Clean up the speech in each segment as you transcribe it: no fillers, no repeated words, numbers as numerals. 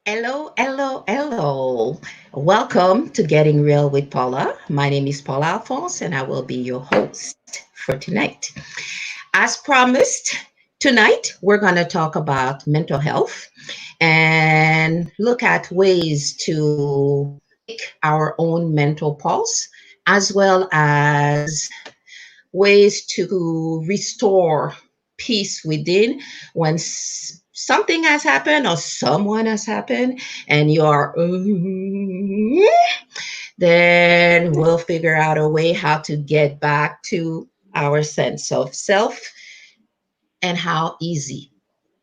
Hello, hello, hello. Welcome to Getting Real with Paula. My name is Paula Alphonse, and I will be your host for tonight. As promised, tonight we're going to talk about mental health and look at ways to take our own mental pulse, as well as ways to restore peace within when something has happened or someone has happened and you are then we'll figure out a way how to get back to our sense of self and how easy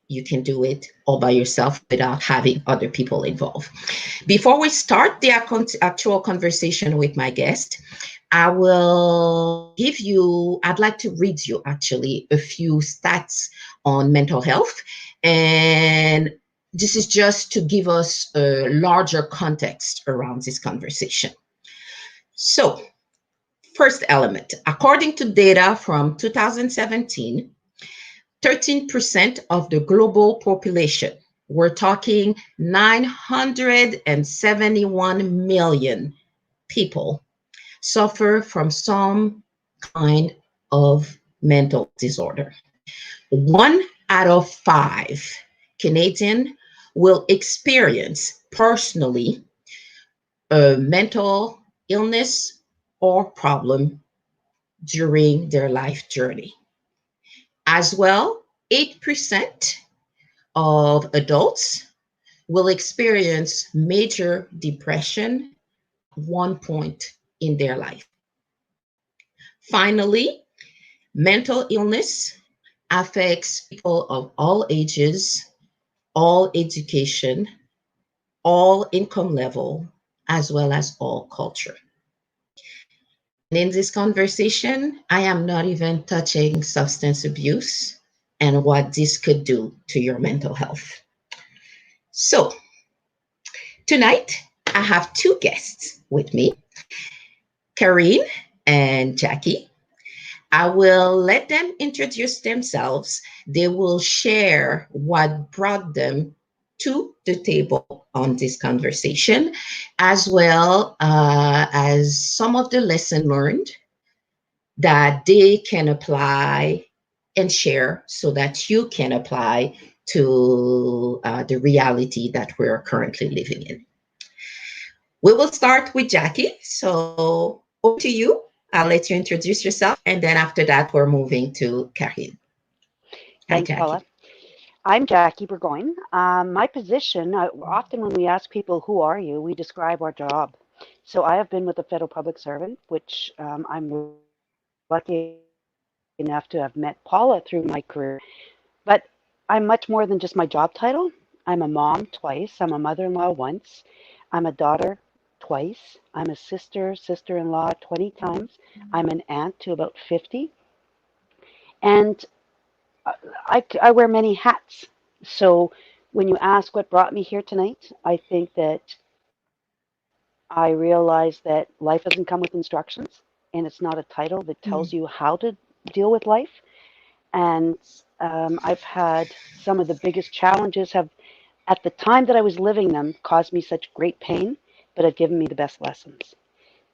you can do it all by yourself without having other people involved. Before we start the actual conversation with my guest, I'd like to read you actually a few stats on mental health. And this is just to give us a larger context around this conversation. So, first element, according to data from 2017, 13% of the global population, we're talking 971 million people, suffer from some kind of mental disorder. One out of five Canadian will experience personally a mental illness or problem during their life journey. As well, 8% of adults will experience major depression at one point in their life. Finally, mental illness affects people of all ages, all education, all income level, as well as all culture. And in this conversation, I am not even touching substance abuse and what this could do to your mental health. So, tonight, I have two guests with me, Karine and Jackie. I will let them introduce themselves. They will share what brought them to the table on this conversation, as well as some of the lesson learned that they can apply and share so that you can apply to the reality that we're currently living in. We will start with Jackie. So over to you. I'll let you introduce yourself. And then after that, we're moving to Karine. Hi, Thanks, Paula. Jackie. I'm Jackie Burgoyne. My position, often when we ask people, who are you, we describe our job. So I have been with the federal public servant, which I'm lucky enough to have met Paula through my career. But I'm much more than just my job title. I'm a mom twice. I'm a mother-in-law once. I'm a daughter twice. I'm a sister-in-law 20 times. I'm an aunt to about 50. And I wear many hats. So when you ask what brought me here tonight, I think that I realize that life doesn't come with instructions and it's not a title that tells you Mm. how to deal with life. And I've had some of the biggest challenges have, at the time that I was living them, caused me such great pain, but have given me the best lessons.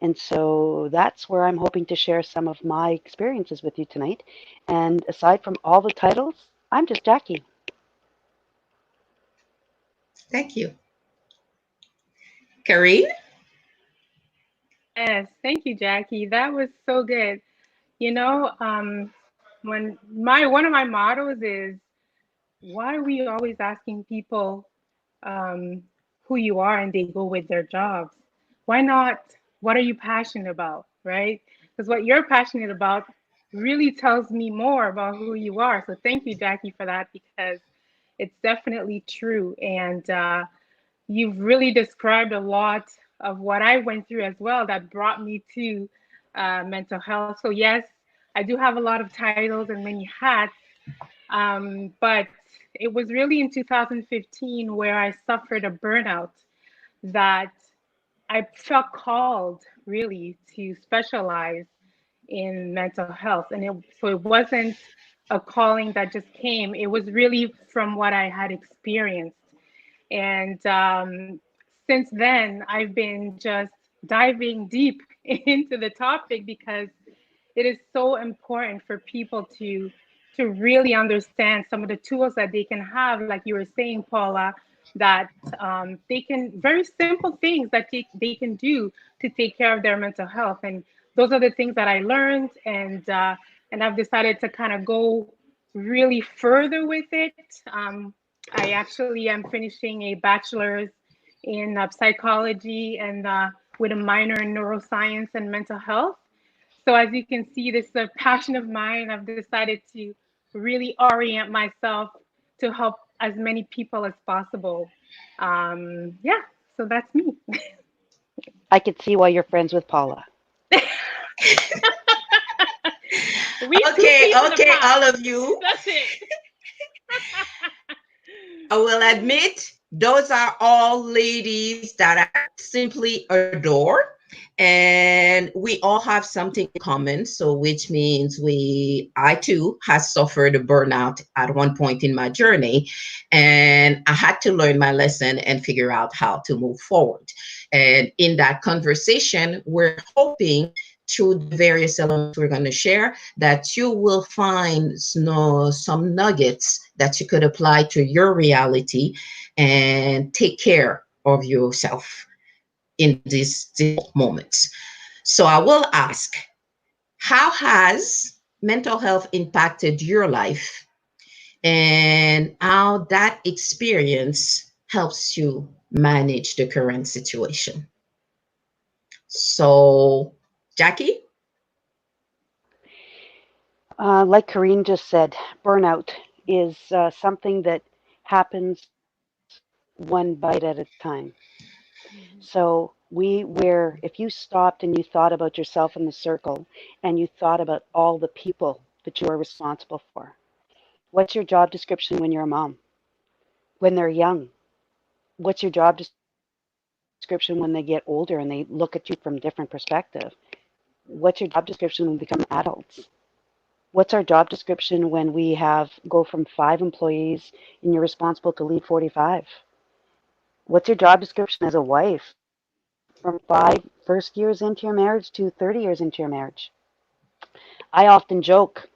And so that's where I'm hoping to share some of my experiences with you tonight. And aside from all the titles, I'm just Jackie. Thank you. Karine? Yes, thank you, Jackie. That was so good. You know, when my one of my mottos is, why are we always asking people um, who you are and they go with their jobs? Why not? What are you passionate about, right? Because what you're passionate about really tells me more about who you are. So thank you, Jackie, for that because it's definitely true. And you've really described a lot of what I went through as well that brought me to mental health. So, yes, I do have a lot of titles and many hats, but it was really in 2015 where I suffered a burnout that I felt called really to specialize in mental health. And so it wasn't a calling that just came, it was really from what I had experienced. And since then, I've been just diving deep into the topic because it is so important for people to really understand some of the tools that they can have, like you were saying, Paula, that they can very simple things that they can do to take care of their mental health. And those are the things that I learned, and I've decided to kind of go really further with it. I actually am finishing a bachelor's in psychology and with a minor in neuroscience and mental health. So as you can see, this is a passion of mine. I've decided to really orient myself to help as many people as possible. Yeah, so that's me. I could see why you're friends with Paula. We two Okay, peas in a okay, pod. all of you. That's it. I will admit those are all ladies that I simply adore. And we all have something in common. So, which means I too has suffered a burnout at one point in my journey. And I had to learn my lesson and figure out how to move forward. And in that conversation, we're hoping through the various elements we're going to share that you will find some nuggets that you could apply to your reality and take care of yourself in these difficult moments. So I will ask, how has mental health impacted your life and how that experience helps you manage the current situation? So, Jackie? Like Karine just said, burnout is something that happens one bite at a time. So where if you stopped and you thought about yourself in the circle and you thought about all the people that you are responsible for, what's your job description when you're a mom? When they're young, what's your job description when they get older and they look at you from different perspective? What's your job description when we become adults? What's our job description when we have go from 5 employees and you're responsible to lead 45? What's your job description as a wife from first years into your marriage to 30 years into your marriage? I often joke,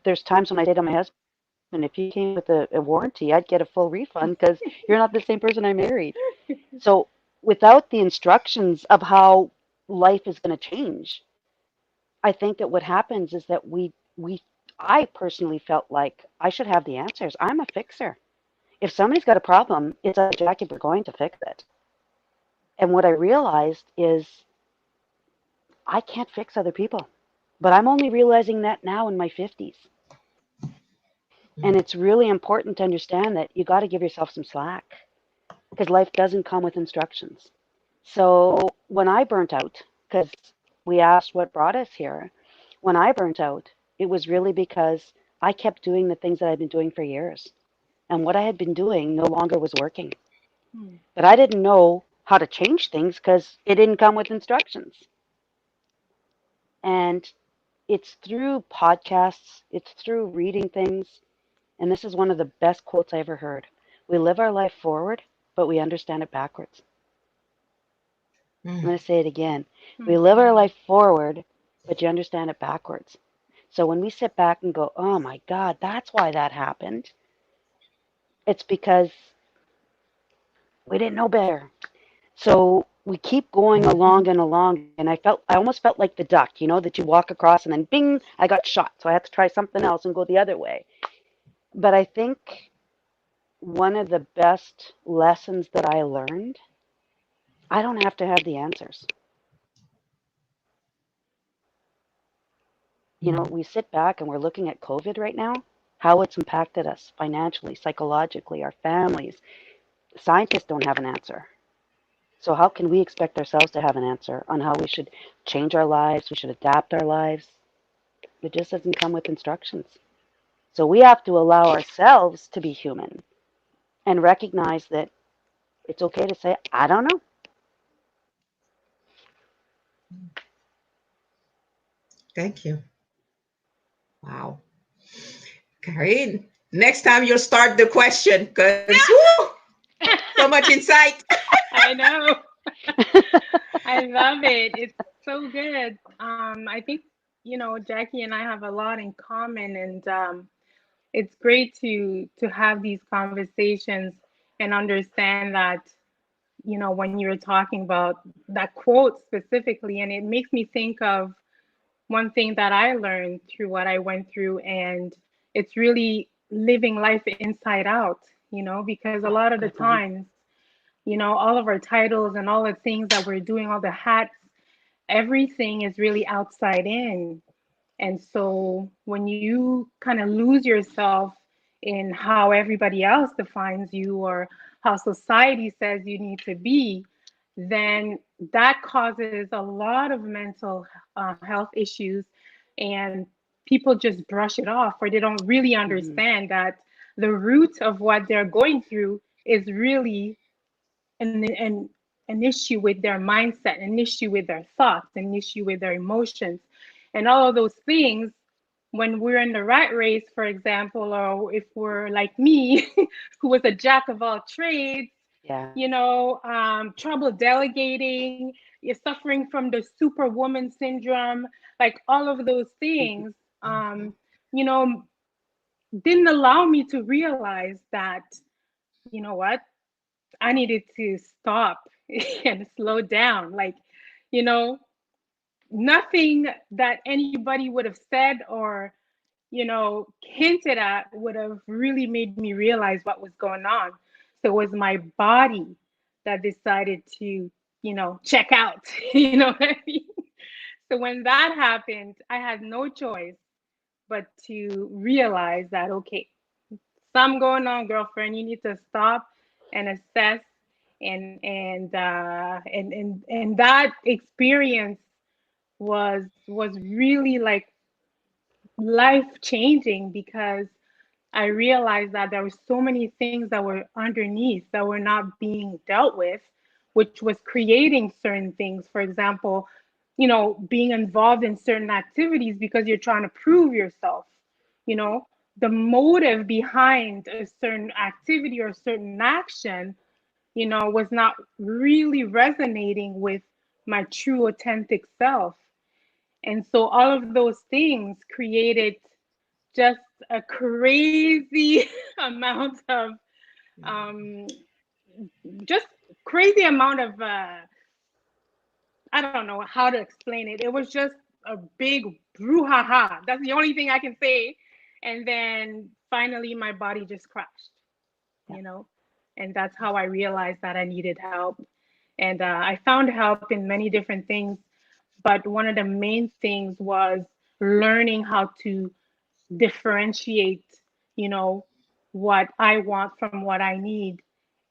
there's times when I say to my husband, if you came with a warranty, I'd get a full refund because you're not the same person I married. So without the instructions of how life is going to change, I think that what happens is that I personally felt like I should have the answers. I'm a fixer. If somebody's got a problem, it's up to Jackie Burgoyne to fix it. And what I realized is I can't fix other people. But I'm only realizing that now in my 50s. And it's really important to understand that you got to give yourself some slack because life doesn't come with instructions. So when I burnt out, because we asked what brought us here, when I burnt out, it was really because I kept doing the things that I'd been doing for years. And what I had been doing no longer was working. Hmm. But I didn't know how to change things because it didn't come with instructions. And it's through podcasts, it's through reading things. And this is one of the best quotes I ever heard. We live our life forward, but we understand it backwards. I'm Mm, going to say it again. We live Mhm. our life forward, but you understand it backwards. So when we sit back and go, oh my God, that's why that happened, it's because we didn't know better. So we keep going along and along, and I almost felt like the duck, that you walk across and then bing, I got shot. So I had to try something else and go the other way. But I think one of the best lessons that I learned, I don't have to have the answers. mm, We sit back and we're looking at COVID right now, how it's impacted us financially, psychologically, our families. Scientists don't have an answer. So, how can we expect ourselves to have an answer on how we should change our lives? We should adapt our lives. It just doesn't come with instructions. So, we have to allow ourselves to be human and recognize that it's okay to say, I don't know. thank you. Wow. Karine, next time you'll start the question because, whoo! So much insight. I know. I love it. It's so good. I think, Jackie and I have a lot in common, and it's great to have these conversations and understand that, when you're talking about that quote specifically, and it makes me think of one thing that I learned through what I went through, and it's really living life inside out, because a lot of the Definitely. times, all of our titles and all the things that we're doing, all the hats, everything is really outside in. And so when you kind of lose yourself in how everybody else defines you or how society says you need to be, then that causes a lot of mental health issues. And people just brush it off, or they don't really Hmm. understand that the root of what they're going through is really an issue with their mindset, an issue with their thoughts, an issue with their emotions. And all of those things, when we're in the rat race, for example, or if we're like me, who was a jack of all trades, Yeah. trouble delegating, you're suffering from the superwoman syndrome, like all of those Hmm. things, you know, didn't allow me to realize that, what? I needed to stop and slow down. Like, you know, nothing that anybody would have said or, hinted at would have really made me realize what was going on. So it was my body that decided to, check out. You know what I mean? So when that happened, I had no choice but to realize that, okay, some going on, girlfriend. You need to stop and assess, and that experience was really like life changing, because I realized that there were so many things that were underneath that were not being dealt with, which was creating certain things. For example, being involved in certain activities because you're trying to prove yourself. You know, the motive behind a certain activity or certain action, was not really resonating with my true authentic self. And so all of those things created just a crazy amount of um, just crazy amount of I don't know how to explain it. It was just a big brouhaha. That's the only thing I can say. And then finally, my body just crashed. Yeah. you know, and that's how I realized that I needed help. And I found help in many different things, but one of the main things was learning how to differentiate, you know, what I want from what I need,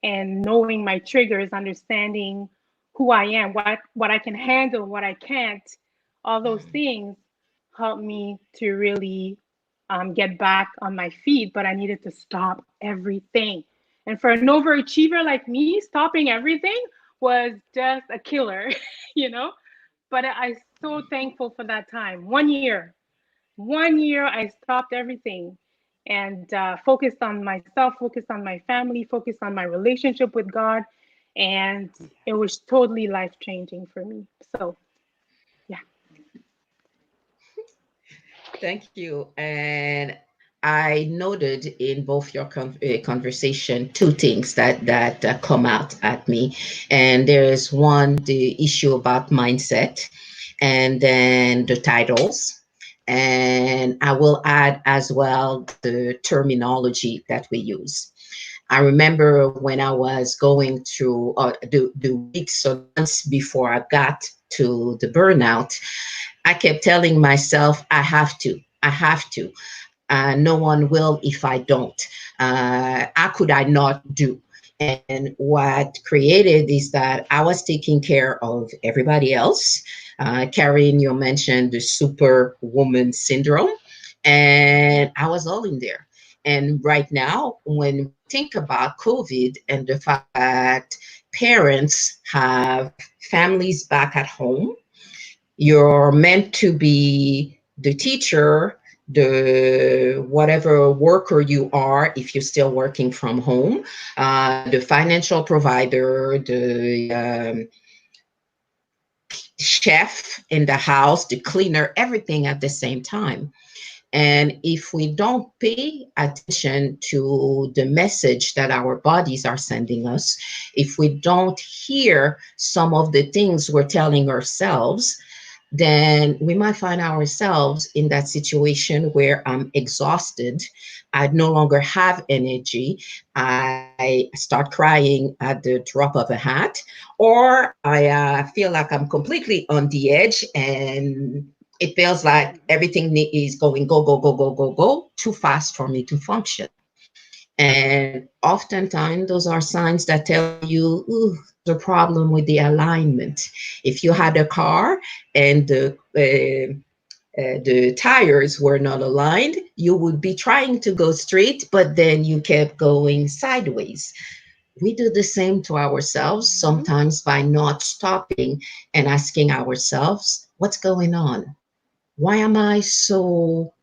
and knowing my triggers, understanding who I am, what I can handle, what I can't. All those things helped me to really get back on my feet, but I needed to stop everything. And for an overachiever like me, stopping everything was just a killer, you know? But I'm so thankful for that time. 1 year. 1 year, I stopped everything and focused on myself, focused on my family, focused on my relationship with God. And it was totally life changing for me. So, yeah. Thank you. And I noted in both your conversation two things that come out at me, and there is one, the issue about mindset, and then the titles, and I will add as well the terminology that we use. I remember when I was going through the weeks or months before I got to the burnout, I kept telling myself, I have to. I have to. No one will if I don't. How could I not do? And what created is that I was taking care of everybody else. Karen, you mentioned the superwoman syndrome, and I was all in there. And right now, when we think about COVID and the fact that parents have families back at home, you're meant to be the teacher the whatever worker you are, if you're still working from home, the financial provider, the chef in the house, the cleaner, everything at the same time. And if we don't pay attention to the message that our bodies are sending us, if we don't hear some of the things we're telling ourselves, then we might find ourselves in that situation where I'm exhausted. I no longer have energy. I start crying at the drop of a hat, or I feel like I'm completely on the edge and it feels like everything is going go, go, go, go, go, go too fast for me to function. And oftentimes, those are signs that tell you, ooh, there's a problem with the alignment. If you had a car and the tires were not aligned, you would be trying to go straight, but then you kept going sideways. We do the same to ourselves Mhm. sometimes by not stopping and asking ourselves, what's going on? Why am I so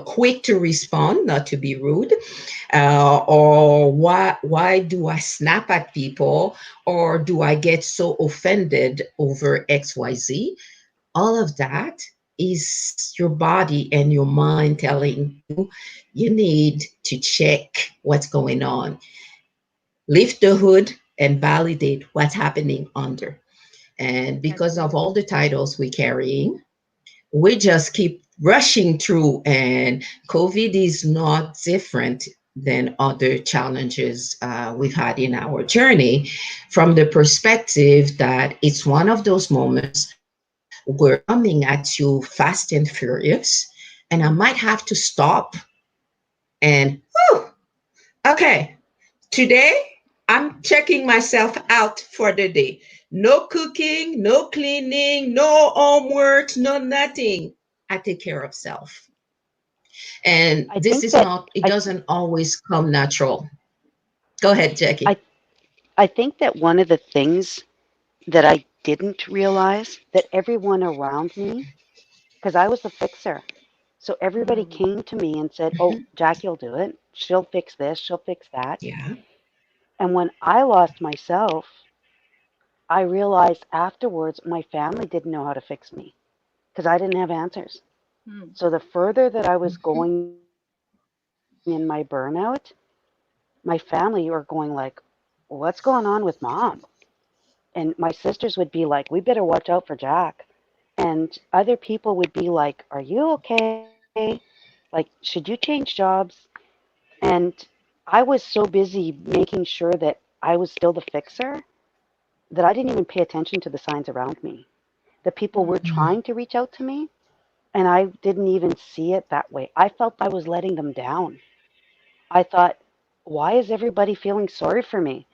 quick to respond, not to be rude, or why do I snap at people, or do I get so offended over XYZ? All of that is your body and your mind telling you you need to check what's going on. Lift the hood and validate what's happening under. And because of all Absolutely. the titles we're carrying, we just keep rushing through, and COVID is not different than other challenges we've had in our journey, from the perspective that it's one of those moments where coming at you fast and furious, and I might Mhm. have to stop and, whew, okay, today I'm checking myself out for the day. No cooking, no cleaning, no homework, no nothing. I take care of self. And I this think is that not, it I doesn't always come natural. Go ahead, I Jackie. I think that one of the things that I didn't realize that everyone around me, because I was the fixer, so everybody Mm. came to me and said, "Oh, Mhm. Jackie will do it. She'll fix this. She'll fix that." Yeah. And when I lost myself, I realized afterwards my family didn't know how to fix me because I didn't have answers. Mm. So the further that I was Mhm. going in my burnout, my family were going like, "What's going on with mom?" And my sisters would be like, "We better watch out for Jack." And other people would be like, "Are you okay? Like, should you change jobs?" And I was so busy making sure that I was still the fixer that I didn't even pay attention to the signs around me. The people were Mm. trying to reach out to me, and I didn't even see it that way. I felt I was letting them down. I thought, why is everybody feeling sorry for me?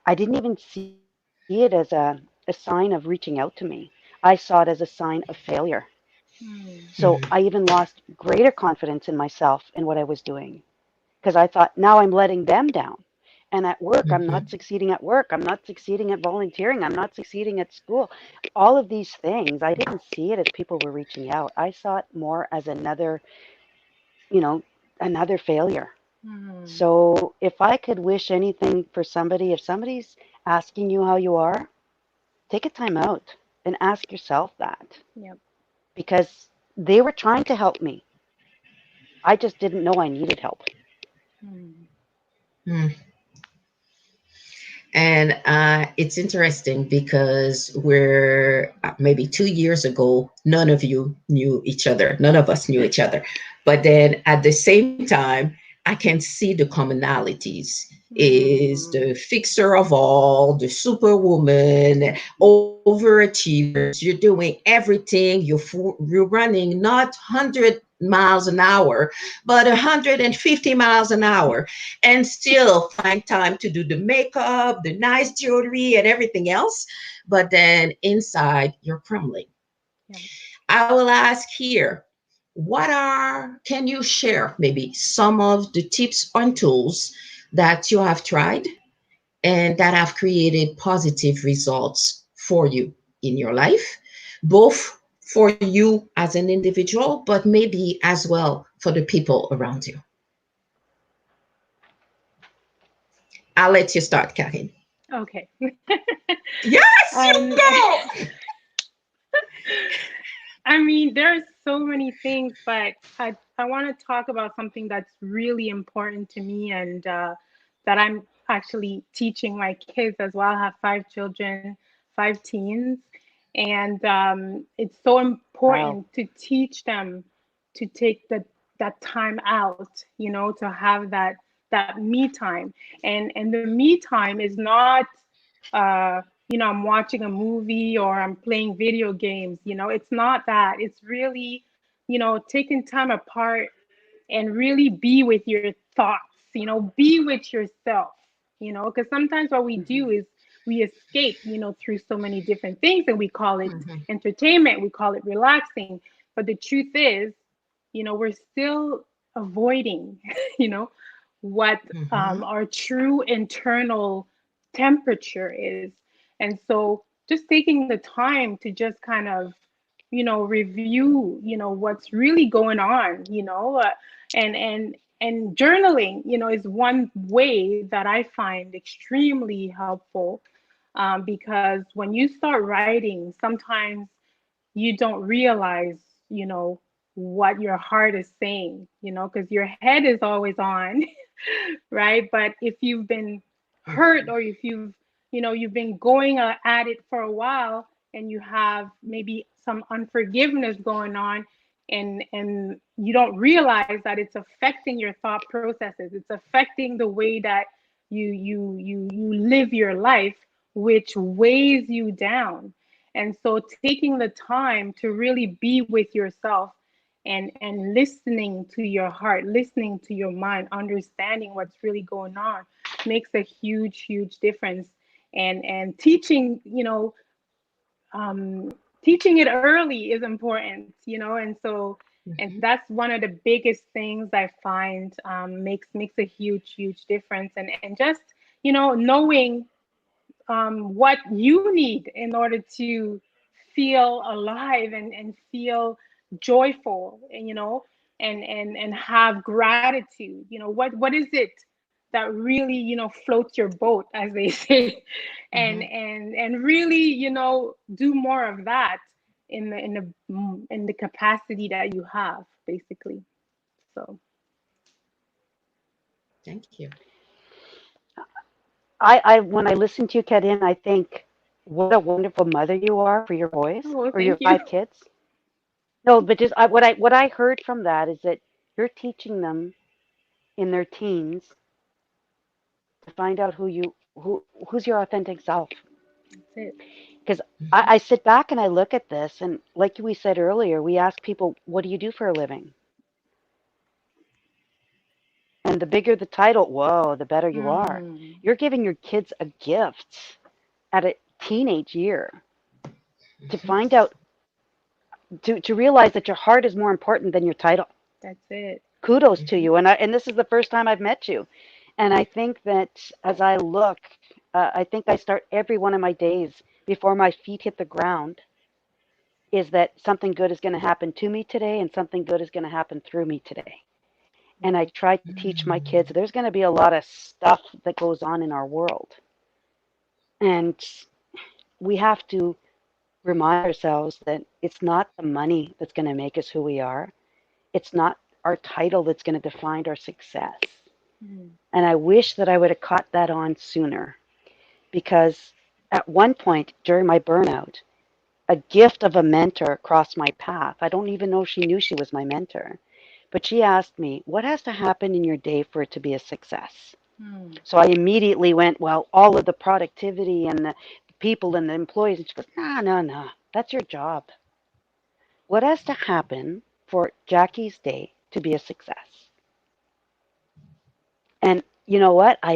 I didn't even see it as a sign of reaching out to me. I saw it as a sign of failure. Mm. So I even lost greater confidence in myself and what I was doing because I thought, now I'm letting them down. And at work, I'm not Mhm. succeeding at work. I'm not succeeding at volunteering. I'm not succeeding at school. All of these things, I didn't see it as people were reaching out. I saw it more as you know, another failure. Mm. So if I could wish anything for somebody, if somebody's asking you how you are, take a time out and ask yourself that Yep. because they were trying to help me. I just didn't know I needed help. Mm. Mm. And it's interesting because we're maybe 2 years ago, none of you knew each other. None of us knew each other. But then at the same time, I can see the commonalities. Is Mm. the fixer of all, the superwoman, overachievers. You're doing everything. You're running not 100 miles an hour, but 150 miles an hour, and still find time to do the makeup, the nice jewelry, and everything else. But then inside, you're crumbling. Yep. I will ask here, can you share maybe some of the tips and tools that you have tried and that have created positive results for you in your life, both for you as an individual, but maybe as well for the people around you? I'll let you start, Karin. Okay. Yes, you um, go. I mean, there's so many things, but I want to talk about something that's really important to me and that I'm actually teaching my kids as well. I have 5 children, 5 teens, and it's so Wow. important to teach them to take that time out, to have that me time, and the me time is not uh, I'm watching a movie or I'm playing video games. It's not that. It's really, taking time apart and really be with your thoughts, be with yourself, because sometimes what we do Hmm. is we escape, through so many different things and we call it Mhm, entertainment, we call it relaxing. But the truth is, we're still avoiding, you know, what mhm, our true internal temperature is. And so just taking the time to just kind of, review, what's really going on, and journaling, is one way that I find extremely helpful, because when you start writing, sometimes you don't realize, what your heart is saying, because your head is always on, right? But if you've been hurt, mhm, or if you've been going at it for a while, and you have maybe some unforgiveness going on, and you don't realize that it's affecting your thought processes, it's affecting the way that you live your life, which weighs you down. And so taking the time to really be with yourself, and listening to your heart, listening to your mind, understanding what's really going on, makes a huge difference. And teaching, um, teaching it early is important, and so, and mhm, that's one of the biggest things I find, makes a huge difference. And just, knowing what you need in order to feel alive, and feel joyful, and and have gratitude. What is it that really, floats your boat, as they say, and mhm. and really, do more of that in the capacity that you have, basically. So Thank you. I when I listen to you, Kadin, I think what a wonderful mother you are for your boys oh, or your thank you. 5 kids. No, but just what I heard from that is that you're teaching them in their teens to find out who's your authentic self. That's it. Because Mhm, I sit back and I look at this, and like we said earlier, we ask people, "What do you do for a living?" And the bigger the title, whoa, the better you are. Mm, You're giving your kids a gift at a teenage year to mhm, find out to realize that your heart is more important than your title. that's it. Kudos to mhm, you. And this is the first time I've met you. And I think that as I look, I think I start every one of my days before my feet hit the ground is that something good is going to happen to me today and something good is going to happen through me today. And I Right. try to teach my mm, kids there's going to be a lot of stuff that goes on in our world. And we have to remind ourselves that it's not the money that's going to make us who we are. It's not our title that's going to define our success. Mm, And I wish that I would have caught that on sooner because at one point during my burnout, a gift of a mentor crossed my path. I don't even know if she knew she was my mentor. But she asked me, "What has to happen in your day for it to be a success?" mm, So I immediately went, "Well, all of the productivity and the people and the employees." And she goes, "No, no, no. That's your job. What has to happen for Jackie's day to be a success?" And you know what? I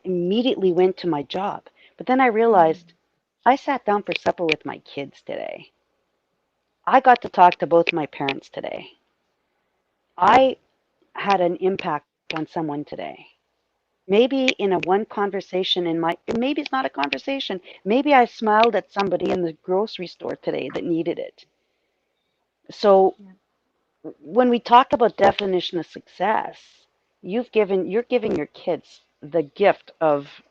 immediately went to my job. But then I mm. realized I sat down for supper with my kids today. I got to talk to both my parents today. I had an impact on someone today. Maybe in a one conversation in my, maybe it's not a conversation. Maybe I smiled at somebody in the grocery store today that needed it. So Yeah. when we talk about definition of success, you're giving your kids the gift of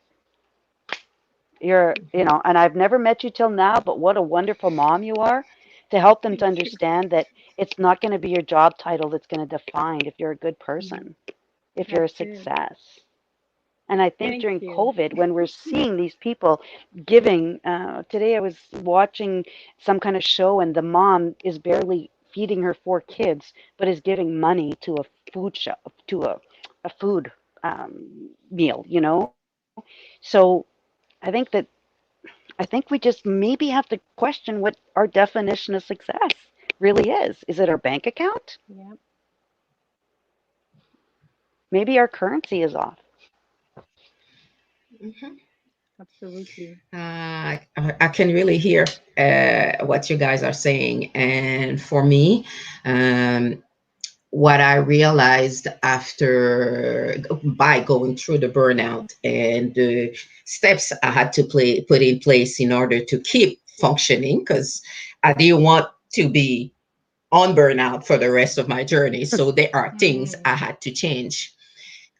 and I've never met you till now, but what a wonderful mom you are to help them to Thank you. understand that it's not going to be your job title that's going to define if you're a good Mhm. person, if you're a That's it. success. And I think Thank during you. COVID, when we're seeing these people giving, today I was watching some kind of show, and the mom is barely feeding her four kids, but is giving money to a food shop, to a food meal. So I think we just maybe have to question what our definition of success really is. Is it our bank account? Yeah. Maybe our currency is off. Mhm. Absolutely. I can really hear what you guys are saying. And for me, um, what I realized after by going through the burnout and the steps I had to put in place in order to keep functioning, because I didn't want to be on burnout for the rest of my journey. So there are things Mm. I had to change.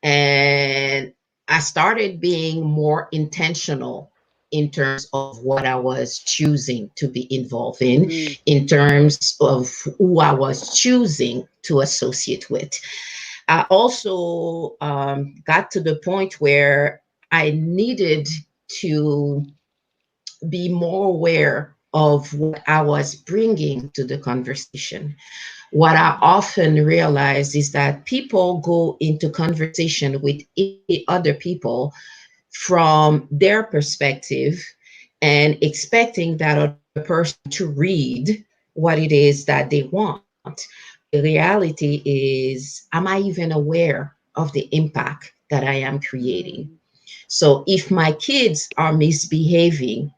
And I started being more intentional in terms of what I was choosing to be involved Mm, in terms of who I was choosing to associate with. I also got to the point where I needed to be more aware of what I was bringing to the conversation. What I Mhm. often realize is that people go into conversation with other people from their perspective and expecting that other person to read what it is that they want. The reality is, am I even aware of the impact that I am creating? Mm. So if my kids are misbehaving,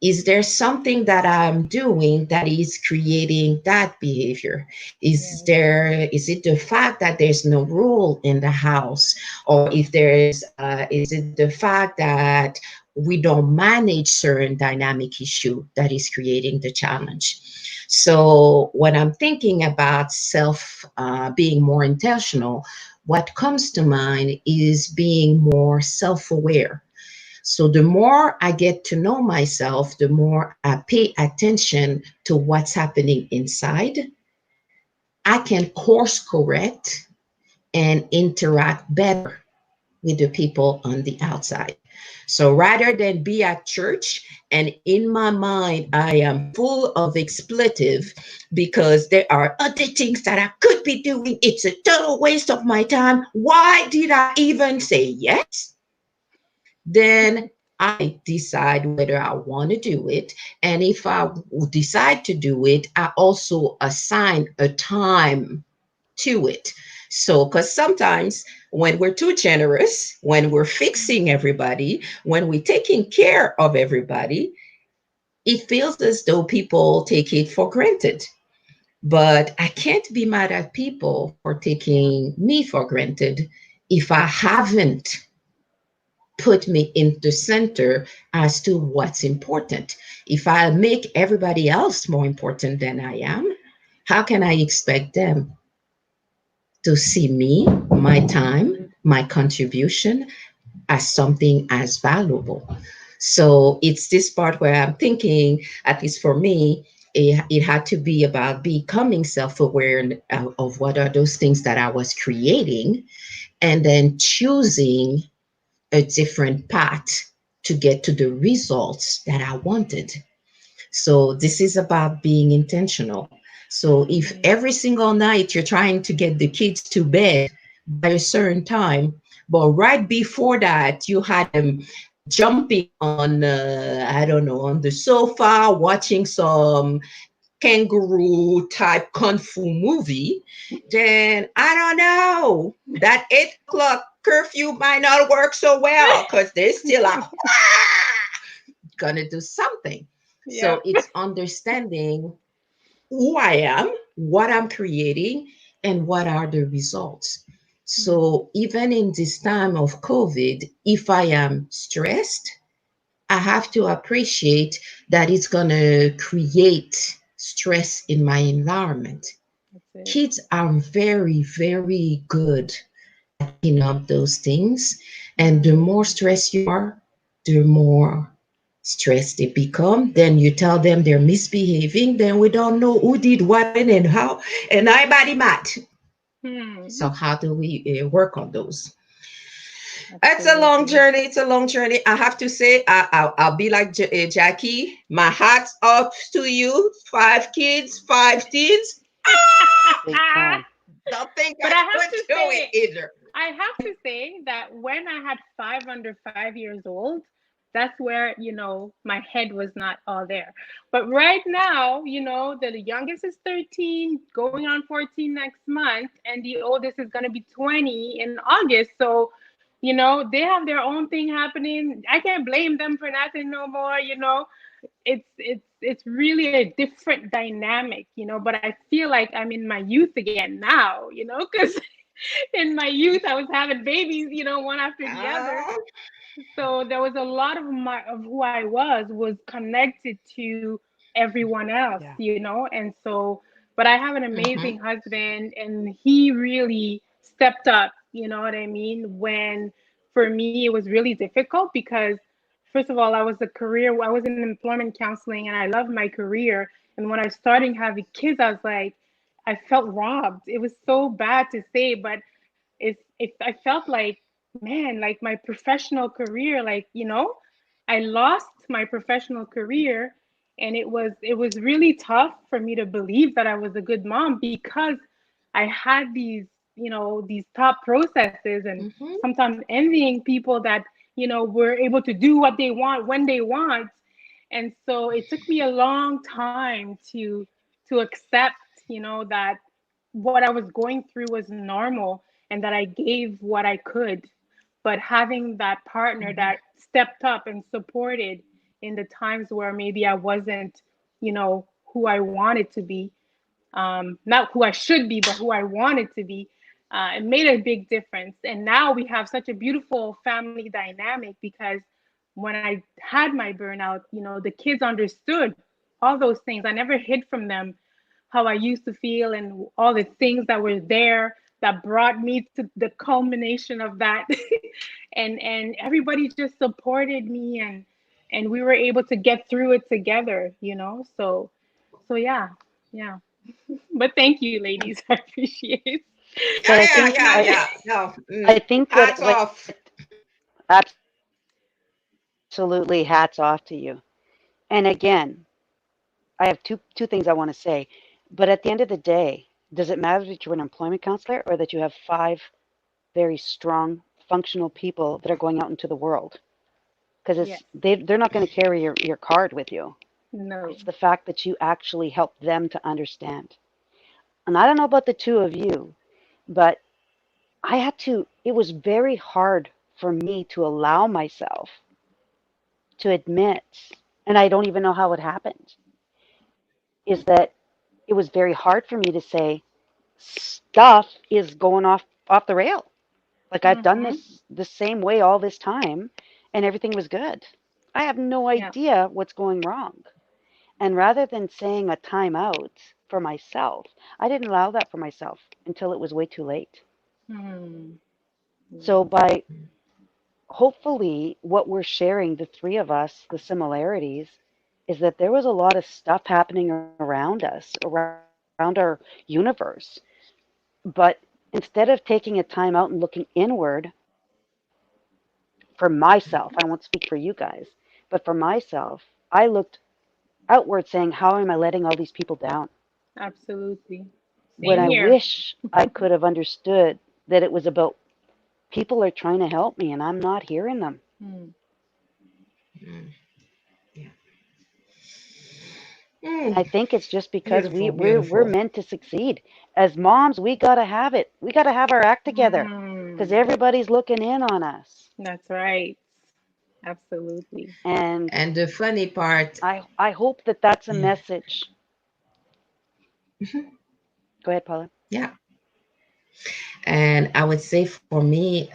is there something that I'm doing that is creating that behavior? Yes. Is it the fact that there's no rule in the house, or if is it the fact that we don't manage certain dynamic issue that is creating the challenge? So when I'm thinking about self being more intentional, what comes to mind is being more self-aware. So the more I get to know myself, the more I pay attention to what's happening inside, I can course correct and interact better with the people on the outside. So rather than be at church and in my mind, I am full of expletive because there are other things that I could be doing. It's a total waste of my time. Why did I even say yes? Then I decide whether I want to do it. And if I decide to do it, I also assign a time to it. So, because sometimes when we're too generous, when we're fixing Mm. everybody, when we're taking care of everybody, it feels as though people take it for granted. But I can't be mad at people for Yeah. taking me for granted if I haven't put me in the center as to what's important. If I make everybody else more important than I am, how can I expect them to see me, my time, Mhm. my contribution as something as valuable? So it's this part where I'm thinking, at least for me, it had to be about becoming self-aware of what are those things that I was creating, and then choosing a different path to get to the results that I wanted. So this is about being intentional. So if Right. every single night you're trying to get the kids to bed by a certain time, but right before that you had them jumping on, I don't know, on the sofa watching some kangaroo type kung fu movie, then I don't know. That 8 o'clock curfew might not work so well because they still are gonna do something. Yeah. So it's understanding who I am, what I'm creating, and what are the results. Mm. So even in this time of COVID, if I am stressed, I have to appreciate that it's going to create stress in my environment. That's it. Kids are very, very good at picking up those things. And the more Mm. stressed you are, the more stressed they become. Then you tell them they're misbehaving, then we don't know who did what when and how, and everybody mad. Hmm. So how do we work on those? It's a long Absolutely. journey. It's a long journey. I have to say, I'll be like Jackie. My hat's off to you. 5 kids, 5 teens. Big time. Don't think But I I have could to do it say, either. I have to say that when I had five under 5 years old, that's where, my head was not all there. But right now, the youngest is 13, going on 14 next month, and the oldest is going to be 20 in August. So, they have their own thing happening. I can't blame them for nothing no more. It's really a different dynamic, but I feel like I'm in my youth again now, because in my youth I was having babies, one after the other. Ah, So there was a lot of who I was connected to everyone else, Yeah. and so, but I have an mhm, amazing husband, and he really stepped up, you know what I mean, when for me it was really difficult because first of all, I was in employment counseling and I love my career, and when I started having kids I was like, I felt robbed. It was so bad to say, but I felt like, man, like my professional career, like, I lost my professional career, and it was really tough for me to believe that I was a good mom because I had these top processes, and mhm, sometimes envying people that, were able to do what they want when they want. And so it took me a long time to accept, that what I was going through was normal and that I gave what I could. But having that partner mhm, that stepped up and supported in the times where maybe I wasn't, who I wanted to be, not who I should be, but who I wanted to be, it made a big difference. And now we have such a beautiful family dynamic because when I had my burnout, the kids understood all those things. I never hid from them how I used to feel and all the things that were there that brought me to the culmination of that. And everybody just supported me, and we were able to get through it together. So yeah. Yeah. But thank you, ladies. I appreciate. But yeah, I yeah, think yeah, I yeah. No, I think hats what off. absolutely hats off to you. And again, I have two things I want to say. But at the end of the day, does it matter that you're an employment counselor or that you have five very strong, functional people that are going out into the world? Because Yes. they're not going to carry your card with you. No. It's the fact that you actually help them to understand. And I don't know about the two of you, but it was very hard for me to allow myself to admit, and I don't even know how it happened, is that it was very hard for me to say stuff is going off the rail. Like I've done Mm-hmm. this the same way all this time and everything was good. I have no Yeah. idea what's going wrong. And rather than saying a timeout for myself, I didn't allow that for myself until it was way too late. Hmm. So Yes. by hopefully what we're sharing, the three of us, the similarities, is that there was a lot of stuff happening around us, around our universe. But instead of taking a time out and looking inward for myself, I won't speak for you guys, but for myself, I looked outward saying, how am I letting all these people down? Absolutely. When Same I here. wish I could have understood that it was about people are trying to help me and I'm not hearing them. Hmm. Mm, yeah. And Mm, I think it's just because beautiful, we're beautiful. meant to succeed. As moms, we gotta have it. We gotta have our act together because Hmm. everybody's looking in on us. That's right. Absolutely. And And the funny part, I hope that that's a yeah, message. mhm, Go ahead, Paula. yeah. And I would say for me,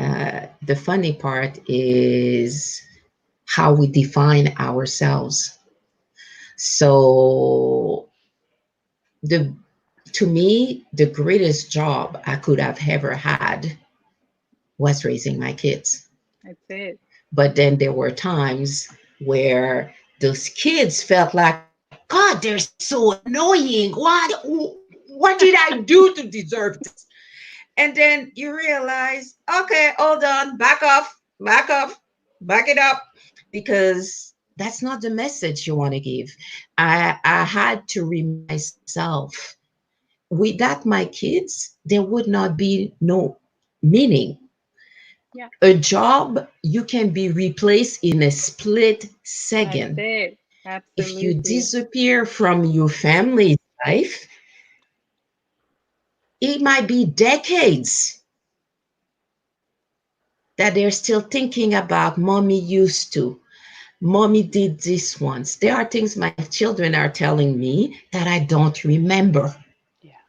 the funny part is how we define ourselves. So the to me, the greatest job I could have ever had was raising my kids. That's it. But then there were times where those kids felt like, God, they're so annoying. What did I do to deserve this? And then you realize, okay, hold on, back off, back it up, because that's not the message you want to give. I had to remind myself, without my kids, there would not be no meaning. Yeah, A job, you can be replaced in a split that's second. it. If you Absolutely. disappear from your family's life, it might be decades that they're still thinking about mommy used to. Mommy did this once. There are things my children are telling me that I don't remember. Yeah.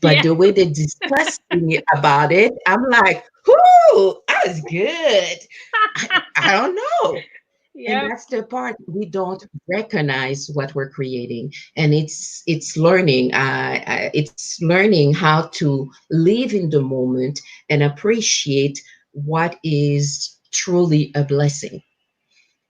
But Yeah. the way they discuss about it, I'm like, whoo, that was good. I don't know. And Yep. that's the part we don't recognize what we're creating, and it's learning. It's learning how to live in the moment and appreciate what is truly a blessing.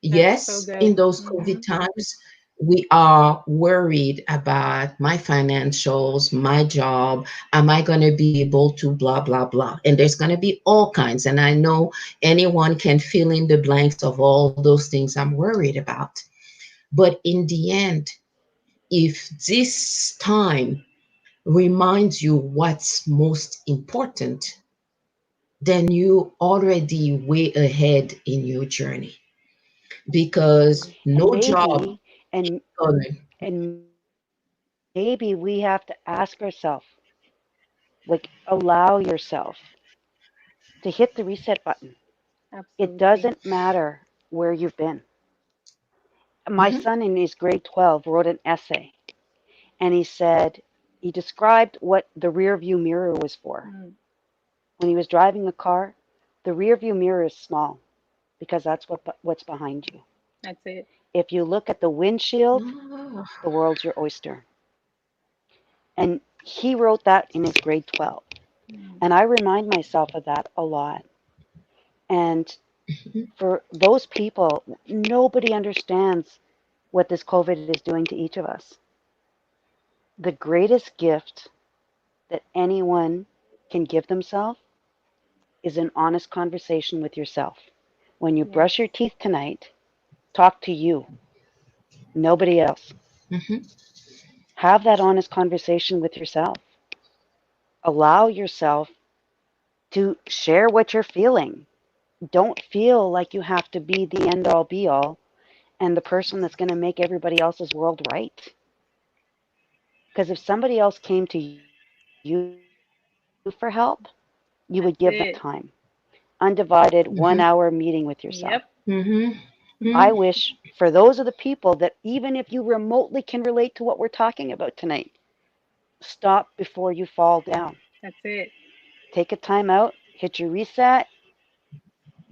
That's so Yes, in good. those Hmm. COVID times, we are worried about my financials, my job. Am I going to be able to blah, blah, blah? And there's going to be all kinds. And I know anyone can fill in the blanks of all those things I'm worried about. But in the end, if this time reminds you what's most important, then you already way ahead in your journey, because And no job maybe, and gonna. and maybe we have to ask ourselves, like, allow yourself to hit the reset button. It doesn't Absolutely. matter where you've been. My Mhm. son in his grade 12 wrote an essay, and he said he described what the rear view mirror was for. Mm, When he was driving a car, the rear view mirror is small because that's what's behind you. that's it. If you look at the windshield, Ah, the world's your oyster. And he wrote that in his grade 12. Mm, And I remind myself of that a lot. And mhm. for those people, nobody understands what this COVID is doing to each of us. The greatest gift that anyone can give themselves is an honest conversation with yourself. When you yes. brush your teeth tonight, talk to you, nobody else. Mhm. Have that honest conversation with yourself. Allow yourself to share what you're feeling. Don't feel like you have to be the end all be all and the person that's going to make everybody else's world right. Because if somebody else came to you for help, you would give them that time. That's it. Undivided 1 hour Mhm. meeting with yourself. Yep. Mhm. I wish for those of the people that even if you remotely can relate to what we're talking about tonight, stop before you fall down. That's it. Take a time out, hit your reset,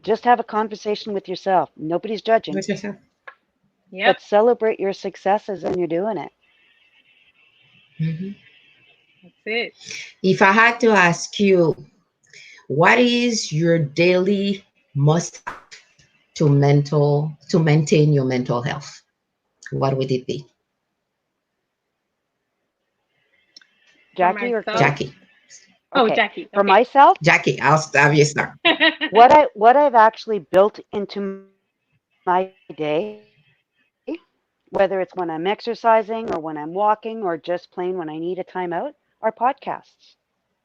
just have a conversation with yourself. Nobody's judging, What's yourself? Yep. but celebrate your successes when you're doing it. Mhm. That's it. If I had to ask you, what is your daily must-have to maintain your mental health? What would it be, For Jackie or myself. Kate? Jackie? Oh, Okay. Jackie. For Okay. myself, Jackie, I'll have you start. what I've actually built into my day, whether it's when I'm exercising or when I'm walking or just plain when I need a timeout, are podcasts.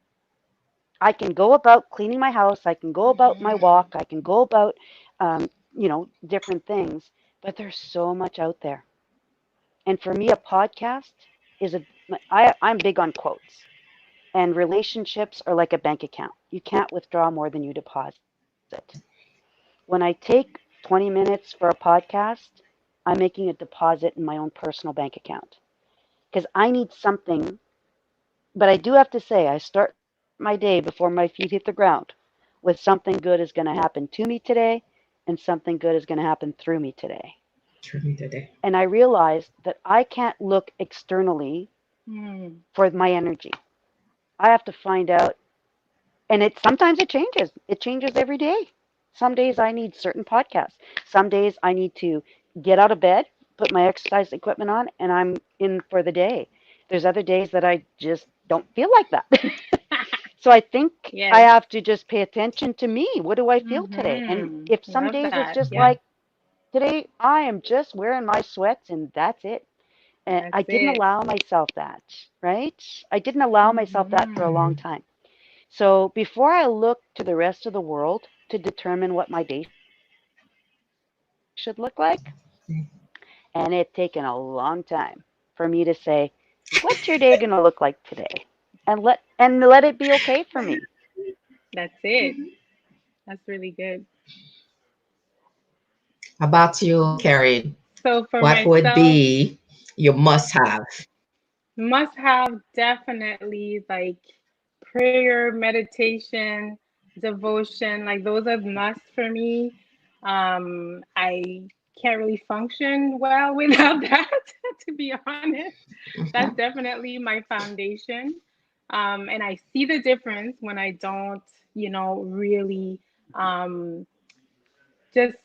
I can go about cleaning my house, I can go about my walk, I Hmm. can go about, different things, but there's so much out there. And for me, a podcast is I'm big on quotes. And relationships are like a bank account. You can't withdraw more than you deposit. When I take 20 minutes for a podcast, I'm making a deposit in my own personal bank account because I need something. But I do have to say, I start my day before my feet hit the ground with something good is going to happen to me today and something good is going to happen through me today. Tell me today. And I realized that I can't look externally Mm. for my energy. I have to find out, and it sometimes it changes. It changes every day. Some days I need certain podcasts. Some days I need to get out of bed, put my exercise equipment on, and I'm in for the day. There's other days that I just don't feel like that. So I think I Yes. have to just pay attention to me. What do I feel today? And Mm-hmm. if some Love days it's that. just Yeah, like today I am just wearing my sweats and that's it. And that's I didn't it. allow myself that, right? I didn't allow myself that for a Mm-hmm. long time. So before I look to the rest of the world to determine what my day should look like, and it's taken a long time for me to say, what's your day going to look like today? And let it be okay for me. That's it. That's really good. About you, Karen? So for What would myself, be your must have? must have definitely like prayer, meditation, devotion. Like those are must for me. I can't really function well without that, to be honest. That's Mhm. definitely my foundation. And I see the difference when I don't, really um, just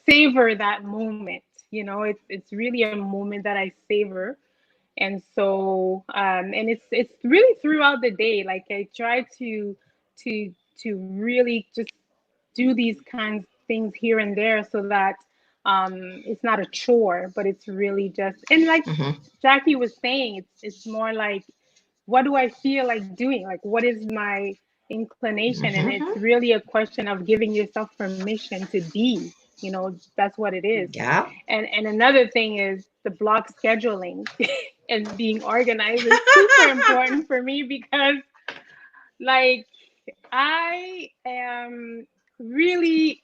savor that moment. It's really a moment that I savor, and so and it's really throughout the day. Like I try to to really just do these kinds of things here and there so that it's not a chore, but it's really just, and like Mhm. Jackie was saying, it's more like, what do I feel like doing? Like, what is my inclination? And it's Mhm. really a question of giving yourself permission to be. That's what it is. Yeah. And another thing is the block scheduling and being organized is super important for me because, like, I am really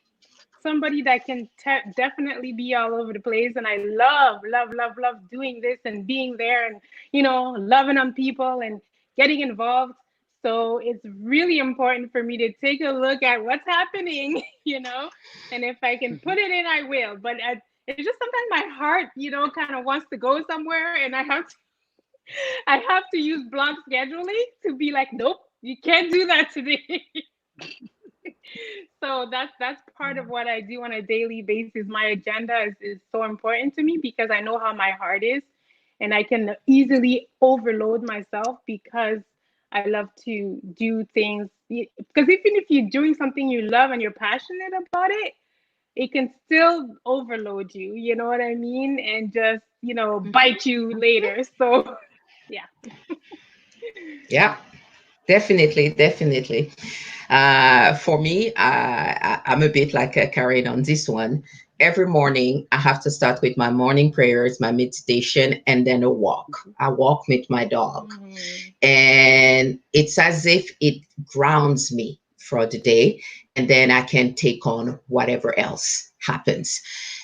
somebody that can definitely be all over the place, and I love love love love doing this and being there, and loving on people and getting involved. So it's really important for me to take a look at what's happening, and if I can put Mhm. it in, I will. But it's just sometimes my heart, kind of wants to go somewhere, and I have to use block scheduling to be like, nope, you can't do that today. So that's part of what I do on a daily basis. My agenda is so important to me because I know how my heart is, and I can easily overload myself because I love to do things. Because even if you're doing something you love and you're passionate about it, it can still overload you. You know what I mean? And just bite you later. So yeah. Yeah. Definitely, definitely. For me, I'm a bit like a Karen on this one. Every morning, I have to start with my morning prayers, my meditation, and then a walk. I walk with my dog. Mhm. And it's as if it grounds me for the day. And then I can take on whatever else happens.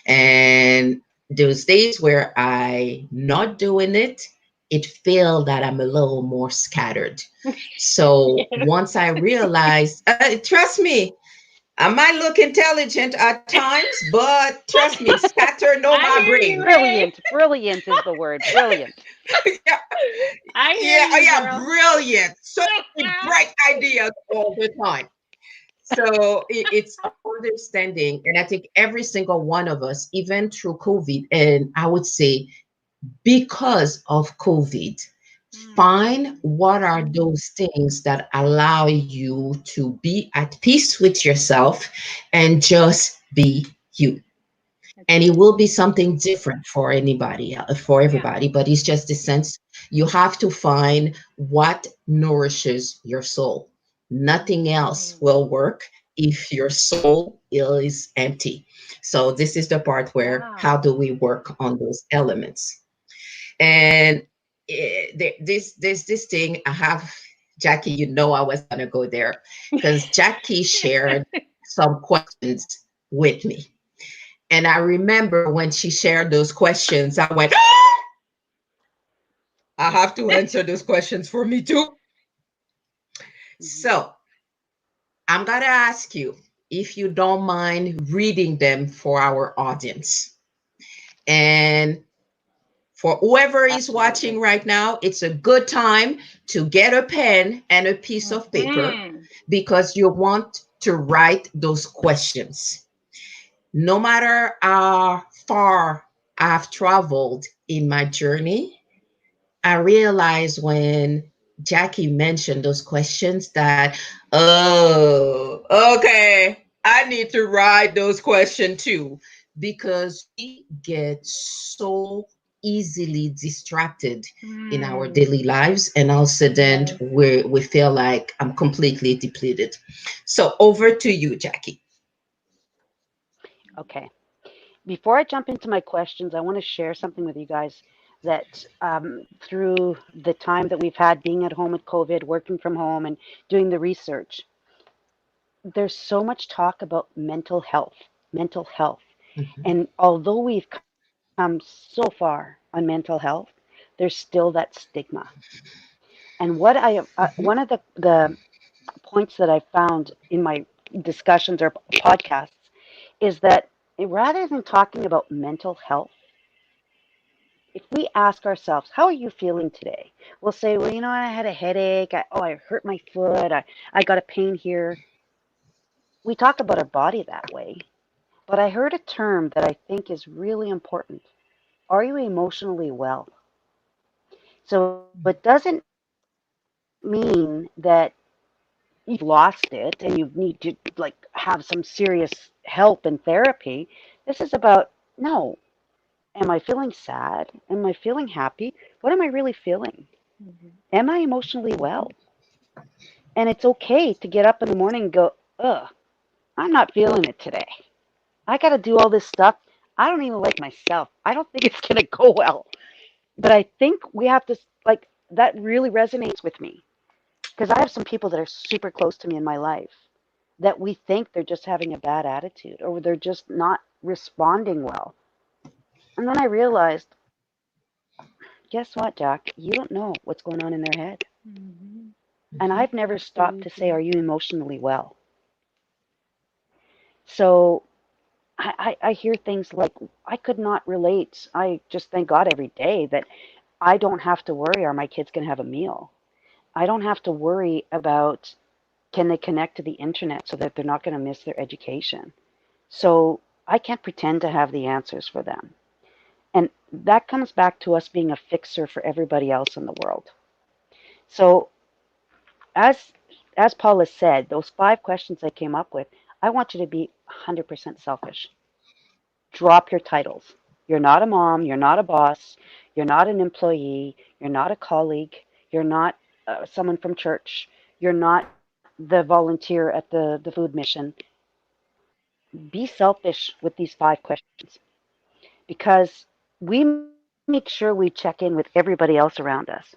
And those days where I not doing it, it feel that I'm a little more scattered. So Yes. once I realized, trust me, I might look intelligent at times, but trust me, scattered no I my hear you, brain. hey. Brilliant. Brilliant is the word. Brilliant. Yeah, I hear yeah, you, yeah, girl. brilliant. So many bright ideas all the time. So it's understanding, and I think every single one of us, even through COVID, and I would say because of COVID, Mm, find what are those things that allow you to be at peace with yourself and just be you. that's And it it. will be something different for anybody, for Yeah. everybody, but it's just the sense you have to find what nourishes your soul. Nothing else Mm, will work if your soul is empty. So this is the part where yeah. how do we work on those elements? And there's this thing I have, Jackie. You know I was gonna go there because Jackie shared some questions with me, and I remember when she shared those questions, I went, I have to answer those questions for me too. Mhm. So I'm gonna ask you if you don't mind reading them for our audience. And For whoever is watching Absolutely. right now, it's a good time to get a pen and a piece of paper Mm-hmm. because you want to write those questions. No matter how far I've traveled in my journey, I realized when Jackie mentioned those questions that, oh, okay, I need to write those questions too, because we get so easily distracted in our Mm. daily lives, and all of a sudden Yes. we feel like I'm completely depleted. So over to you, Jackie. Okay. Before I jump into my questions, I want to share something with you guys that through the time that we've had being at home with COVID, working from home, and doing the research, there's so much talk about mental health, mental health. Mhm. And although we've come so far on mental health, there's still that stigma. And one of the points that I found in my discussions or podcasts is that rather than talking about mental health, if we ask ourselves, how are you feeling today? We'll say, well, I had a headache. I hurt my foot. I got a pain here. We talk about our body that way. But I heard a term that I think is really important. Are you emotionally well? So it doesn't mean that you've lost it and you need to like have some serious help and therapy. This is about no. Am I feeling sad? Am I feeling happy? What am I really feeling? Mm-hmm. Am I emotionally well? And it's okay to get up in the morning and go, ugh, I'm not feeling it today. I got to do all this stuff. I don't even like myself. I don't think it's going to go well. But I think we have to, like, that really resonates with me because I have some people that are super close to me in my life that we think they're just having a bad attitude or they're just not responding well. And then I realized, guess what, Jack? You don't know what's going on in their head. Mm-hmm. And Mhm. I've never stopped to say, Absolutely. are you emotionally well? So I hear things like, I could not relate. I just thank God every day that I don't have to worry, are my kids going to have a meal? I don't have to worry about, can they connect to the internet so that they're not going to miss their education? So I can't pretend to have the answers for them. And that comes back to us being a fixer for everybody else in the world. So as as Paula said, those 5 questions I came up with, I want you to be 100% selfish. Drop your titles. You're not a mom, you're not a boss, you're not an employee, you're not a colleague, you're not someone from church, you're not the volunteer at the food mission. Be selfish with these 5 questions because we make sure we check in with everybody else around us.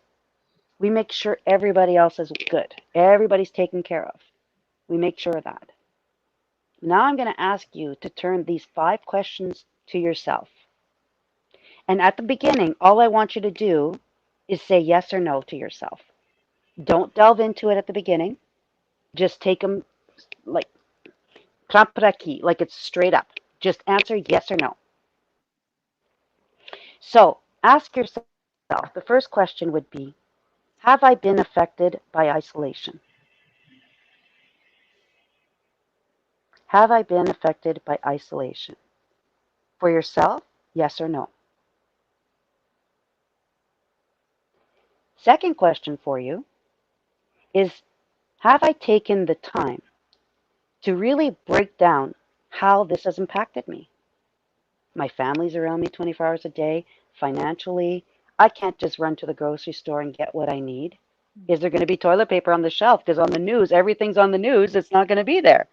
We make sure everybody else is good, everybody's taken care of. We make sure of that. Now I'm going to ask you to turn these 5 questions to yourself. And at the beginning, all I want you to do is say yes or no to yourself. Don't delve into it at the beginning. Just take them like trapraki, like it's straight up. Just answer yes or no. So ask yourself, the first question would be, have I been affected by isolation? Have I been affected by isolation? For yourself, yes or no? Second question for you is, have I taken the time to really break down how this has impacted me? My family's around me 24 hours a day. Financially, I can't just run to the grocery store and get what I need. Is there going to be toilet paper on the shelf? Because on the news, everything's on the news. It's not going to be there.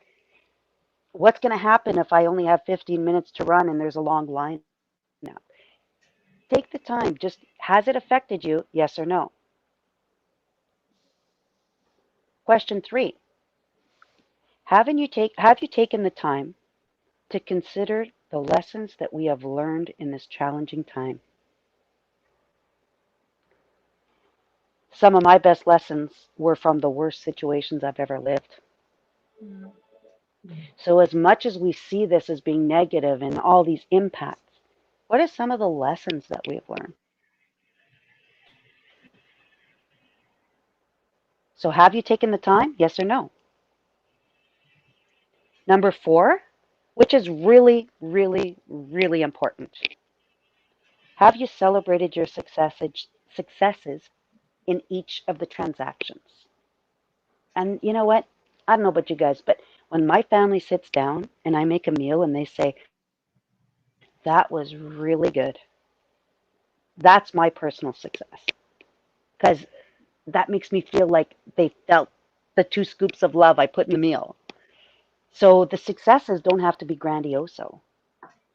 What's going to happen if I only have 15 minutes to run and there's a long lineup? Take the time. Just has it affected you? Yes or no? Question 3. Have you taken the time to consider the lessons that we have learned in this challenging time? Some of my best lessons were from the worst situations I've ever lived. Mm. So, as much as we see this as being negative and all these impacts, what are some of the lessons that we've learned? So have you taken the time? Yes or no? Number four, which is really, really, really important. Have you celebrated your successes in each of the transactions? And you know what? I don't know about you guys, but when my family sits down and I make a meal and they say, that was really good, that's my personal success. Because that makes me feel like they felt the 2 scoops of love I put in the meal. So the successes don't have to be grandioso.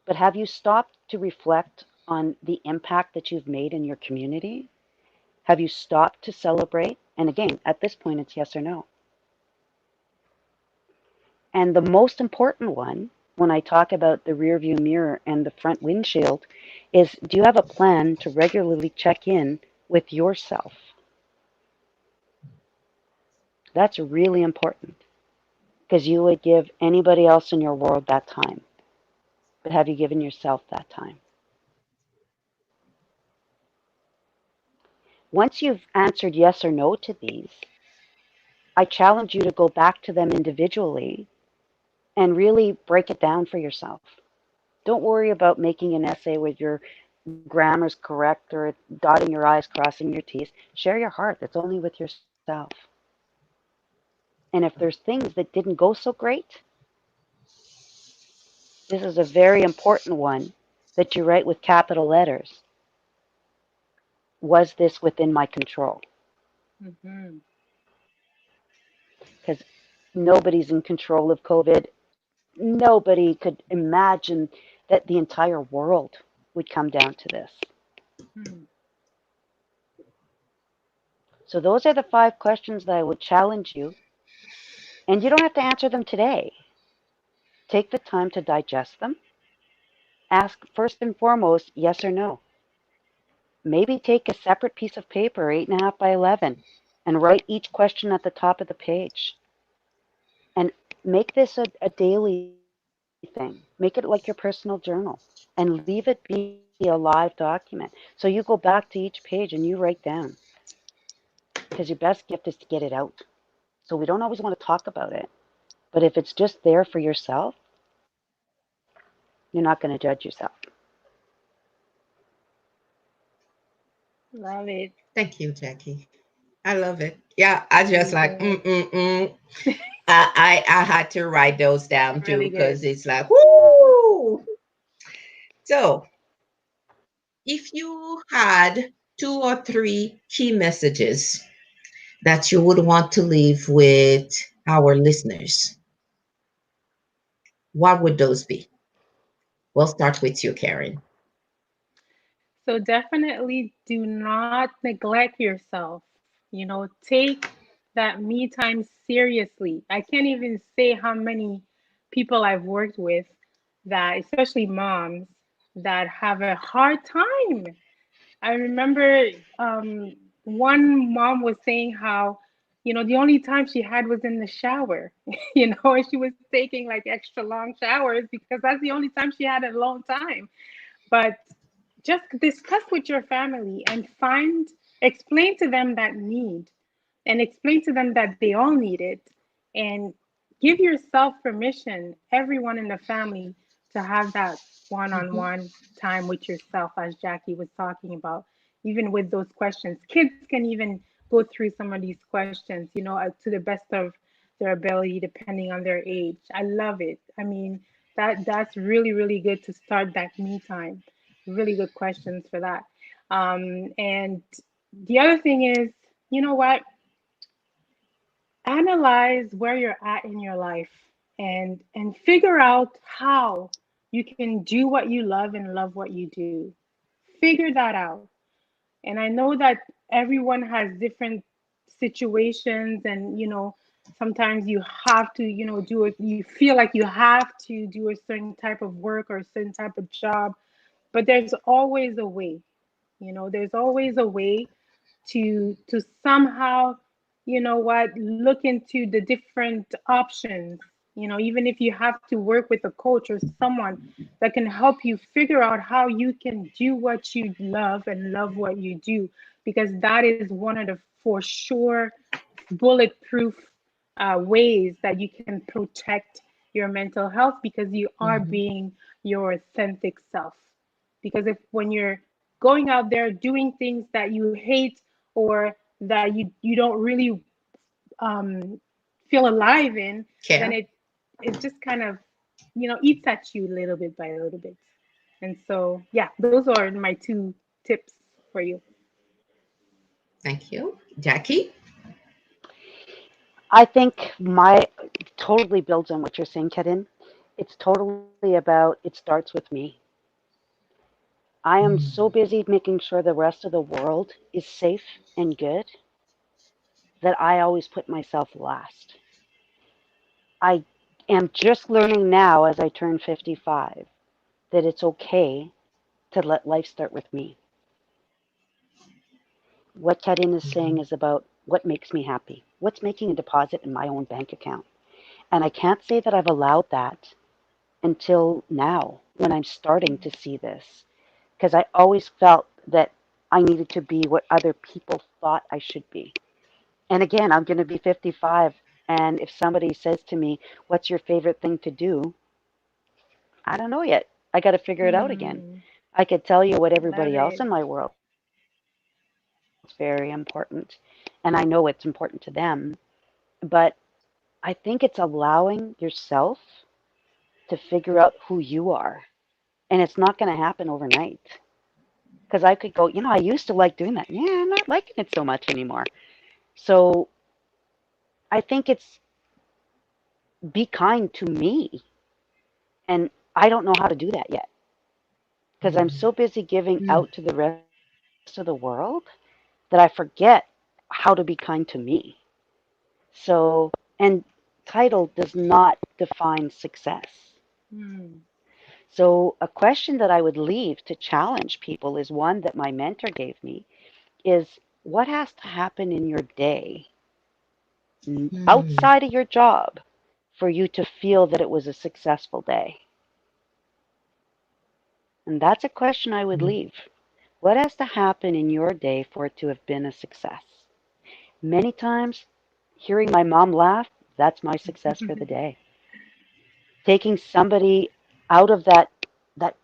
But have you stopped to reflect on the impact that you've made in your community? Have you stopped to celebrate? And again, at this point, it's yes or no. And the most important one, when I talk about the rear view mirror and the front windshield, is do you have a plan to regularly check in with yourself? That's really important because you would give anybody else in your world that time. But have you given yourself that time? Once you've answered yes or no to these, I challenge you to go back to them individually and really break it down for yourself. Don't worry about making an essay with your grammar's correct or dotting your I's, crossing your T's. Share your heart. That's only with yourself. And if there's things that didn't go so great, this is a very important one that you write with capital letters. Was this within my control? Mm-hmm. Because nobody's in control of COVID. Nobody could imagine that the entire world would come down to this. Hmm. So, those are the 5 questions that I would challenge you. And you don't have to answer them today. Take the time to digest them. Ask first and foremost, yes or no. Maybe take a separate piece of paper, 8.5 by 11, and write each question at the top of the page. And make this a daily thing. Make it like your personal journal and leave it be a live document. So you go back to each page and you write down because your best gift is to get it out. So we don't always want to talk about it. But if it's just there for yourself, you're not going to judge yourself. Love it. Thank you, Jackie. I love it. Yeah, I just Really like good. I had to write those down too Really because good. it's like whoo. So if you had 2 or 3 key messages that you would want to leave with our listeners, what would those be? We'll start with you, Karen. So definitely do not neglect yourself. Take that me time seriously. I can't even say how many people I've worked with that, especially moms, that have a hard time. I remember one mom was saying how, the only time she had was in the shower, and she was taking like extra long showers because that's the only time she had a long time. But just discuss with your family and explain to them that need and explain to them that they all need it, and give yourself permission, everyone in the family, to have that Mhm. one-on-one time with yourself, as Jackie was talking about. Even with those questions, kids can even go through some of these questions, to the best of their ability, depending on their age. I love it. I mean, that's really, really good to start that me time. Really good questions for that. And the other thing is, you know what? Analyze where you're at in your life, and figure out how you can do what you love and love what you do. Figure that out. And I know that everyone has different situations, and sometimes you have to, do it. You feel like you have to do a certain type of work or a certain type of job, but there's always a way. There's always a way to somehow, look into the different options. Even if you have to work with a coach or someone that can help you figure out how you can do what you love and love what you do, because that is one of the bulletproof ways that you can protect your mental health because you are Mm-hmm. being your authentic self. Because if when you're going out there doing things that you hate or that you don't really um, feel alive in, then Care. it just kind of eats at you little bit by little bit. And so yeah, those are my two tips for you. Thank you. Jackie? I think my totally builds on what you're saying, Kedin. It's totally about it starts with me. I am so Mm. busy making sure the rest of the world is safe and good that I always put myself last. I am just learning now as I turn 55 that it's okay to let life start with me. What Kedin is saying is about what makes me happy, what's making a deposit in my own bank account. And I can't say that I've allowed that until now when I'm starting to see this. Because I always felt that I needed to be what other people thought I should be. And again, I'm going to be 55. And if somebody says to me, "What's your favorite thing to do?" I don't know yet. I got to figure it out again. Hmm. I could tell you what Love everybody else it. in my world's very important. And I know it's important to them. But I think it's allowing yourself to figure out who you are. And it's not going to happen overnight. Because I could go, I used to like doing that. Yeah, I'm not liking it so much anymore. So I think it's be kind to me. And I don't know how to do that yet because I'm so busy giving Mm. out to the rest of the world that I forget how to be kind to me. So, and title does not define success. Hmm. So, a question that I would leave to challenge people is one that my mentor gave me is what has to happen in your day Mm. outside of your job for you to feel that it was a successful day? And that's a question I would Mm. leave. What has to happen in your day for it to have been a success? Many times, hearing my mom laugh, that's my success for the day. Taking somebody out of that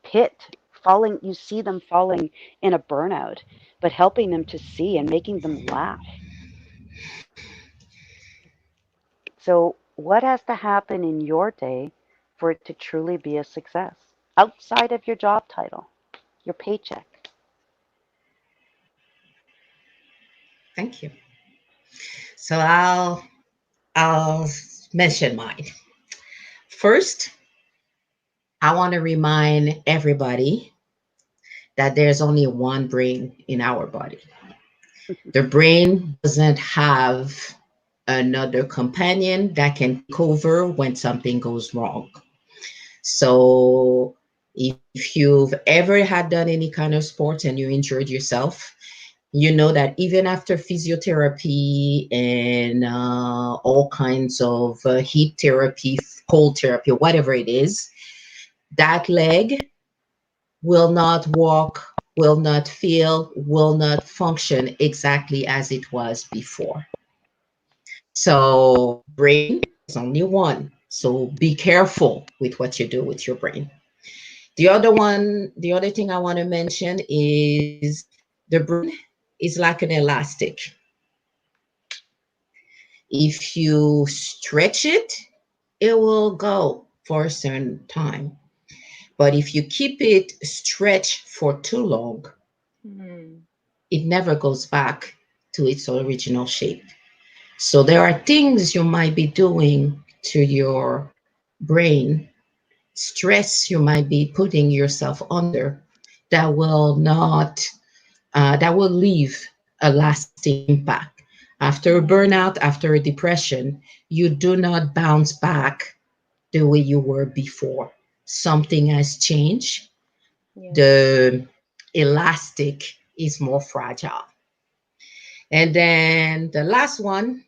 pit, falling, you see them falling in a burnout, but helping them to see and making them laugh. So, what has to happen in your day for it to truly be a success? Outside of your job title, your paycheck. Thank you. So I'll mention mine. First, I want to remind everybody that there's only one brain in our body. The brain doesn't have another companion that can take over when something goes wrong. So if you've ever had done any kind of sports and you injured yourself, you know that even after physiotherapy and all kinds of heat therapy, cold therapy, whatever it is, that leg will not walk, will not feel, will not function exactly as it was before. So, brain is only one. So, be careful with what you do with your brain. The other thing I want to mention is the brain is like an elastic. If you stretch it, it will go for a certain time. But if you keep it stretched for too long, Hmm. it never goes back to its original shape. So there are things you might be doing to your brain, stress you might be putting yourself under that will not, that will leave a lasting impact. After a Hmm. burnout, after a depression, you do not bounce back the way you were before. Something has changed. Yes. The elastic is more fragile. And then the last one,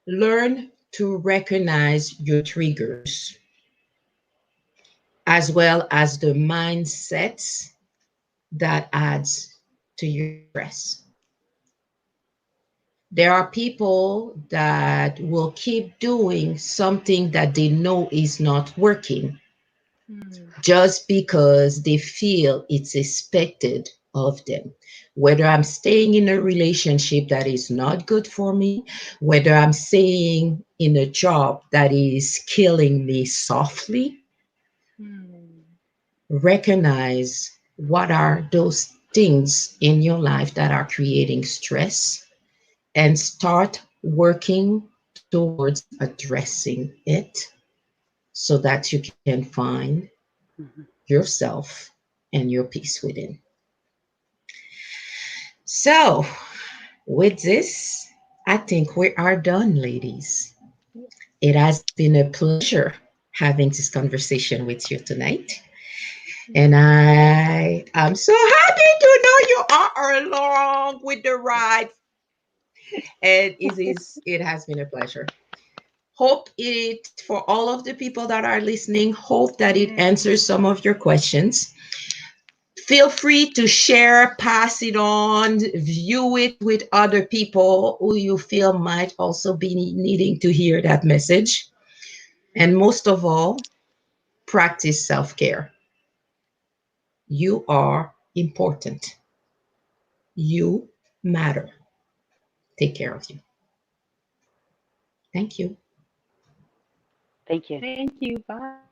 learn to recognize your triggers as well as the mindsets that adds to your stress. There are people that will keep doing something that they know is not working Mm. just because they feel it's expected of them. Whether I'm staying in a relationship that is not good for me, whether I'm staying in a job that is killing me softly, Mm. recognize what are those things in your life that are creating stress and start working towards addressing it so that you can find Mhm. yourself and your peace within. So, with this, I think we are done, ladies. It has been a pleasure having this conversation with you tonight. And I am so happy to know you are along with the ride. And it has been a pleasure. Hope it for all of the people that are listening, hope that it Yeah. answers some of your questions. Feel free to share, pass it on, view it with other people who you feel might also be needing to hear that message. And most of all, practice self care. You are important. You matter. Take care of you. Thank you. Thank you. Thank you. Bye.